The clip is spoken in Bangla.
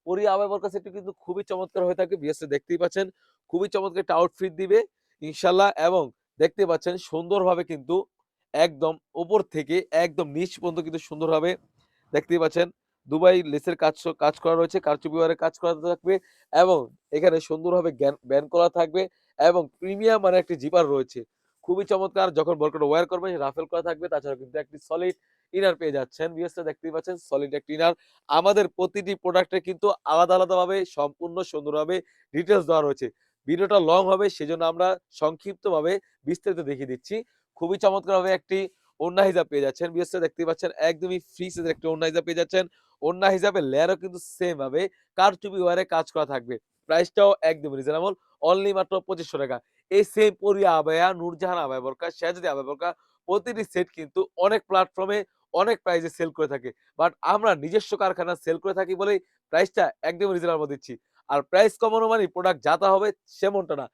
পরি আবায়া বোরকা সেটটি কিন্তু খুবই চমৎকার হয়ে থাকে। ভিউয়ার্স দেখতেই পাচ্ছেন। খুবই চমৎকার একটা আউটফিট দিবে ইনশাআল্লাহ এবং দেখতে পাচ্ছেন সুন্দরভাবে কিন্তু একদম উপর থেকে একদম নিচ পর্যন্ত কিন্তু সুন্দরভাবে দেখতেই পাচ্ছেন দুবাই লেসের কাজ করা রয়েছে, কারচুপি ওয়ারের কাজ করা থাকবে এবং এখানে সুন্দরভাবে ব্যান্ড করা থাকবে এবং প্রিমিয়াম মানের একটি জিপার রয়েছে। খুবই চমৎকার যখন বোরকাটা ওয়্যার করবেন রাফেল করা থাকবে। তাছাড়া কিন্তু একটি সলিড ইনার পেয়ে যাচ্ছেন। ভিউয়ার্সরা দেখতেই পাচ্ছেন সলিড একটি ইনার। আমাদের প্রতিটি প্রোডাক্টে কিন্তু আলাদাভাবে সম্পূর্ণ সুন্দরভাবে ডিটেইলস দেওয়া রয়েছে। ভিডিওটা লং হবে সেজন্য আমরা সংক্ষিপ্তভাবে বিস্তারিত দেখিয়ে দিচ্ছি। খুবই চমৎকারভাবে একটি ওড়না হিজাব পেয়ে যাচ্ছেন। ভিউয়ার্সরা দেখতেই পাচ্ছেন একদমই ফ্রি সাইজের একটা ওড়না হিজাব পেয়ে যাচ্ছেন। ওড়না হিজাবের লেয়ারও কিন্তু সেম ভাবে কারচুপি ওয়্যারে কাজ করা থাকবে। প্রাইসটাও একদম রিজনেবল। অনলি মাত্র ৳২৫০০। এই সেম পরিয়া আবায়া, নূরজাহান আবায়া বোরকা, শেহজাদি আবায়া বোরকা প্রতিটি সেট কিন্তু অনেক প্ল্যাটফর্মে অনেক প্রাইসে সেল করে থাকে। বাট আমরা নিজস্ব কারখানা সেল করে থাকি বলেই প্রাইসটা একদম রিজনেবল দিচ্ছি। আর প্রাইস কমানো মানে প্রোডাক্ট যা তা হবে সেমনটা না।